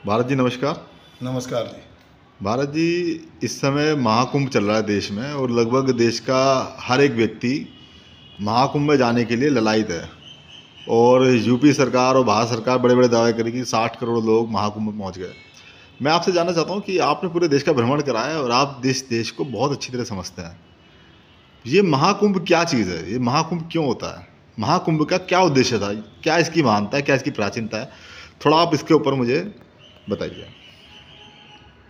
भारत जी नमस्कार। नमस्कार जी। भारत जी, इस समय महाकुंभ चल रहा है देश में और लगभग देश का हर एक व्यक्ति महाकुंभ में जाने के लिए ललायत है। और यूपी सरकार और भारत सरकार बड़े बड़े दावे करेगी 60 करोड़ लोग महाकुंभ में पहुंच गए। मैं आपसे जानना चाहता हूं कि आपने पूरे देश का भ्रमण करा है और आप देश को बहुत अच्छी तरह समझते हैं। ये महाकुंभ क्या चीज़ है? ये महाकुंभ क्यों होता है? महाकुंभ का क्या उद्देश्य था? क्या इसकी महानता है? क्या इसकी प्राचीनता है? थोड़ा आप इसके ऊपर मुझे बताइए।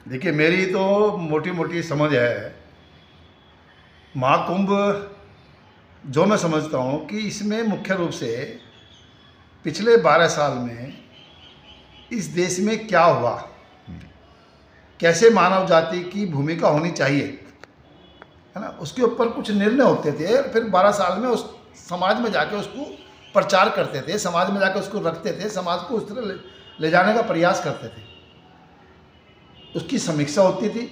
देखिए, मेरी तो मोटी मोटी समझ है। महाकुंभ जो मैं समझता हूँ कि इसमें मुख्य रूप से पिछले 12 साल में इस देश में क्या हुआ, कैसे मानव जाति की भूमिका होनी चाहिए, है ना, उसके ऊपर कुछ निर्णय होते थे। फिर 12 साल में उस समाज में जाके उसको प्रचार करते थे, समाज में जाके उसको रखते थे, समाज को उस तरह ले जाने का प्रयास करते थे, उसकी समीक्षा होती थी।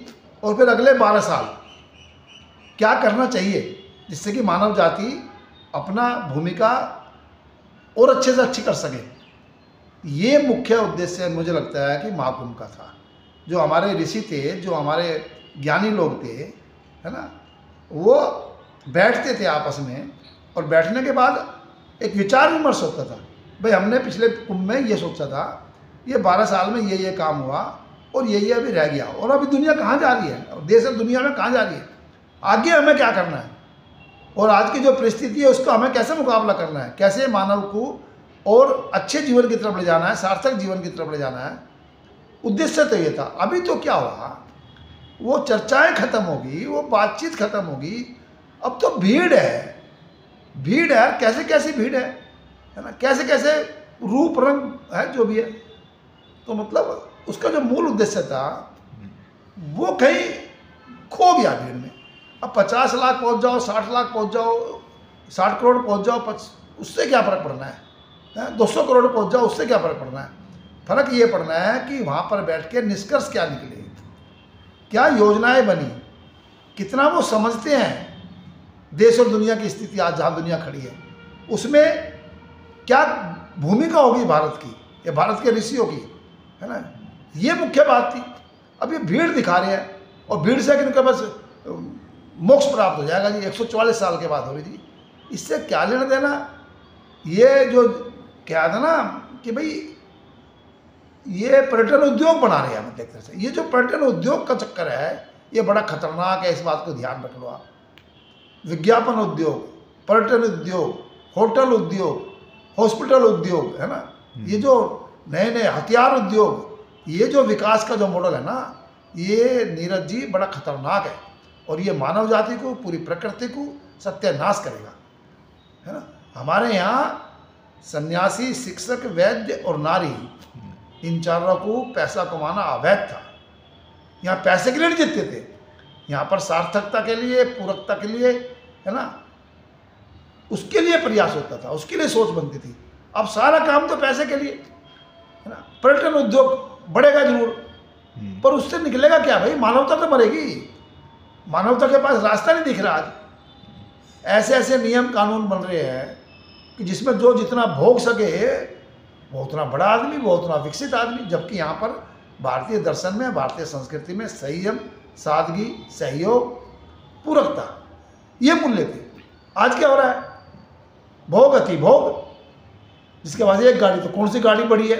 और फिर अगले 12 साल क्या करना चाहिए जिससे कि मानव जाति अपना भूमिका और अच्छे से अच्छी कर सके। ये मुख्य उद्देश्य मुझे लगता है कि महाकुंभ का था। जो हमारे ऋषि थे, जो हमारे ज्ञानी लोग थे, है ना, वो बैठते थे आपस में और बैठने के बाद एक विचार विमर्श होता था। भाई, हमने पिछले कुंभ में ये सोचा था, ये 12 साल में ये काम हुआ और ये अभी रह गया, और अभी दुनिया कहाँ जा रही है, और देश और दुनिया में कहाँ जा रही है, आगे हमें क्या करना है, और आज की जो परिस्थिति है उसका हमें कैसे मुकाबला करना है, कैसे मानव को और अच्छे जीवन की तरफ ले जाना है, सार्थक जीवन की तरफ ले जाना है। उद्देश्य तो ये था। अभी तो क्या हुआ, वो चर्चाएं खत्म होगी, वो बातचीत खत्म होगी। अब तो भीड़ है, भीड़ है, कैसे कैसी भीड़ है ना, कैसे कैसे रूप रंग है जो भी है। तो मतलब उसका जो मूल उद्देश्य था वो कहीं खो गया भीड़ में। अब 50 लाख पहुंच जाओ, 60 लाख पहुंच जाओ, 60 करोड़ पहुंच जाओ, उससे क्या फ़र्क पड़ना है? 200 करोड़ पहुंच जाओ, उससे क्या फ़र्क पड़ना है? फ़र्क ये पड़ना है कि वहाँ पर बैठ के निष्कर्ष क्या निकले, क्या योजनाएं बनी, कितना वो समझते हैं देश और दुनिया की स्थिति आज जहाँ दुनिया खड़ी है, उसमें क्या भूमिका होगी भारत की या भारत के ऋषियों की, है ना। ये मुख्य बात थी। अब ये भीड़ दिखा रहे हैं और भीड़ से इनका बस मोक्ष प्राप्त हो जाएगा जी, 144 साल के बाद हो रही थी, इससे क्या लेना देना। ये जो क्या था ना कि भाई ये पर्यटन उद्योग बना रहे हैं, मतलब एक तरह से ये जो पर्यटन उद्योग का चक्कर है ये बड़ा खतरनाक है। इस बात को ध्यान रख लो आप। विज्ञापन उद्योग, पर्यटन उद्योग, होटल उद्योग, हॉस्पिटल उद्योग, है ना, ये जो नए नए हथियार उद्योग, ये जो विकास का जो मॉडल है ना, ये नीरज जी बड़ा खतरनाक है और ये मानव जाति को, पूरी प्रकृति को सत्यानाश करेगा, है ना। हमारे यहाँ सन्यासी, शिक्षक, वैद्य और नारी, इन चारों को पैसा कमाना अवैध था। यहाँ पैसे के लिए नहीं जीतते थे, यहाँ पर सार्थकता के लिए, पूरकता के लिए, है ना, उसके लिए प्रयास होता था, उसके लिए सोच बनती थी। अब सारा काम तो पैसे के लिए, है ना। पर्यटन उद्योग बढ़ेगा जरूर, पर उससे निकलेगा क्या भाई? मानवता तो मरेगी। मानवता के पास रास्ता नहीं दिख रहा आज। ऐसे ऐसे नियम कानून बन रहे हैं कि जिसमें जो जितना भोग सके वो उतना बड़ा आदमी, वो उतना विकसित आदमी। जबकि यहाँ पर भारतीय दर्शन में, भारतीय संस्कृति में संयम, सादगी, सहयोग, पूरकता, ये मूल्य थे। आज क्या हो रहा है? भोग, अति भोग। जिसके पास एक गाड़ी तो कौन सी गाड़ी बड़ी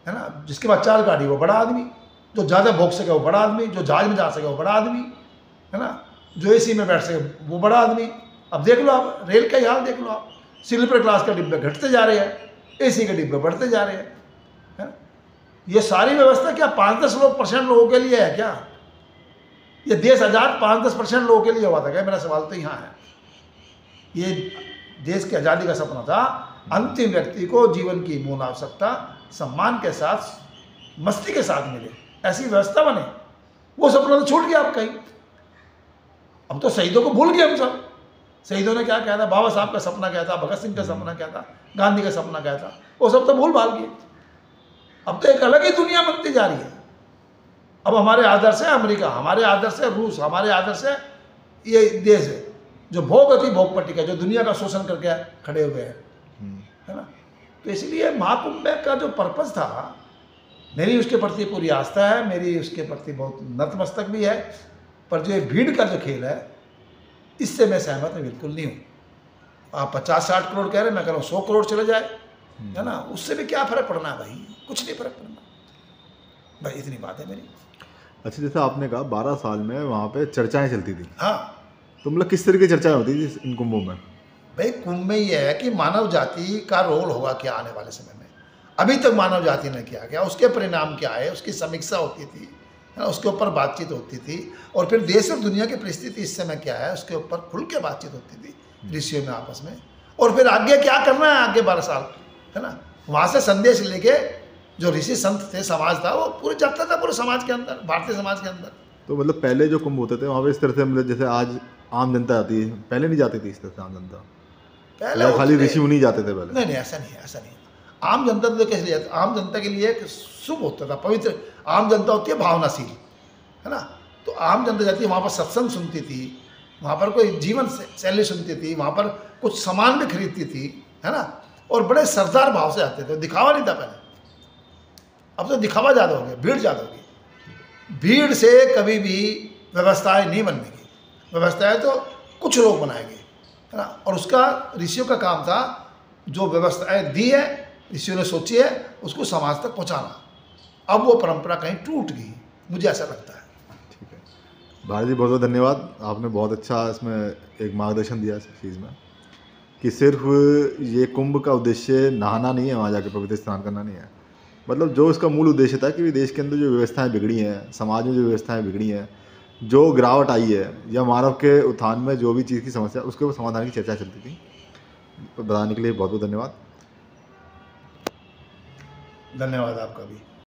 है ना, जिसके पास 4 गाड़ी वो बड़ा आदमी, जो ज़्यादा भोग सके वो बड़ा आदमी, जो जहाज में जा सके वो बड़ा आदमी, है ना, जो एसी में बैठ सके वो बड़ा आदमी। अब देख लो आप, रेल का ही हाल देख लो आप। स्लीपर क्लास के डिब्बे घटते जा रहे हैं, एसी के डिब्बे बढ़ते जा रहे हैं, है ना? ये सारी व्यवस्था क्या 5-10 % लोगों के लिए है क्या? ये देश आज़ाद 5-10% लोगों के लिए हुआ था क्या? मेरा सवाल तो यहाँ है। ये देश की आज़ादी का सपना था, अंतिम व्यक्ति को जीवन की मूल आवश्यकता सम्मान के साथ, मस्ती के साथ मिले, ऐसी व्यवस्था बने। वो सपना तो छूट गया अब कहीं। अब तो शहीदों को भूल गए हम सब। शहीदों ने क्या कहा था, बाबा साहब का सपना क्या था, भगत सिंह का सपना क्या था, गांधी का सपना क्या था, वो सब तो भूल भाल गए। अब तो एक अलग ही दुनिया बनती जा रही है। अब हमारे आदर्श है अमेरिका, हमारे आदर्श है रूस, हमारे आदर्श है ये देश है जो भोग अति भोग पट्टिका, जो दुनिया का शोषण करके खड़े हुए हैं, है ना। तो इसलिए महाकुंभ का जो पर्पस था मेरी उसके प्रति पूरी आस्था है, मेरी उसके प्रति बहुत नतमस्तक भी है, पर जो ये भीड़ का जो खेल है, इससे मैं सहमत बिल्कुल नहीं हूँ। आप 50-60 करोड़ कह रहे हैं, मैं कह रहा हूँ 100 करोड़ चले जाए, है ना, उससे भी क्या फ़र्क पड़ना है भाई, कुछ नहीं फ़र्क पड़ना भाई, इतनी बात है मेरी। अच्छा, जैसे आपने कहा 12 साल में वहाँ पे चर्चाएं चलती थी, हाँ तो मतलब किस तरह की चर्चाएं होती थी इन कुंभों में? भाई, कुंभ में ये है कि मानव जाति का रोल होगा क्या आने वाले समय में। अभी तक मानव जाति ने किया गया, उसके परिणाम क्या है, उसकी समीक्षा होती थी, है ना, उसके ऊपर बातचीत होती थी, और फिर देश और दुनिया की परिस्थिति इस समय क्या है, उसके ऊपर खुल के बातचीत होती थी ऋषियों में आपस में। और फिर आगे क्या करना है, आगे 12 साल, है ना, वहाँ से संदेश लेके जो ऋषि संत थे, समाज था, वो पूरे जाता था पूरे समाज के अंदर, भारतीय समाज के अंदर। तो मतलब पहले जो कुंभ होते थे वहाँ पे इस तरह से, मतलब जैसे आज आम जनता आती है, पहले नहीं जाती थी इस तरह से आम जनता? पहले खाली ऋषि मुनि जाते थे पहले? नहीं, ऐसा नहीं है, ऐसा नहीं है। आम जनता तो कैसे जाती, आम जनता के लिए एक शुभ होता था, पवित्र। आम जनता होती है भावनाशील, है ना, तो आम जनता जाती है, वहाँ पर सत्संग सुनती थी, वहाँ पर कोई जीवन शैली सुनती थी, वहाँ पर कुछ सामान भी खरीदती थी, है ना, और बड़े सरदार भाव से आते थे, दिखावा नहीं था पहले। अब तो दिखावा ज़्यादा हो गया, भीड़ ज़्यादा हो गई। भीड़ से कभी भी व्यवस्थाएं नहीं बनेगी, व्यवस्थाएं तो कुछ लोग बनाएंगे, है ना, और उसका ऋषियों का काम था, जो व्यवस्थाएं दी है, ऋषियों ने सोची है, उसको समाज तक पहुंचाना। अब वो परंपरा कहीं टूट गई, मुझे ऐसा लगता है। ठीक है भारत जी, बहुत बहुत धन्यवाद। आपने बहुत अच्छा इसमें एक मार्गदर्शन दिया इस चीज़ में, कि सिर्फ ये कुंभ का उद्देश्य नहाना नहीं है, वहाँ जाके पवित्र स्नान करना नहीं है, मतलब जो इसका मूल उद्देश्य था कि देश के अंदर जो व्यवस्थाएं बिगड़ी हैं, समाज में जो व्यवस्थाएं बिगड़ी हैं, जो गिरावट आई है, या मानव के उत्थान में जो भी चीज़ की समस्या, उसके ऊपर समाधान की चर्चा चलती थी। बताने के लिए बहुत बहुत धन्यवाद। धन्यवाद आपका भी।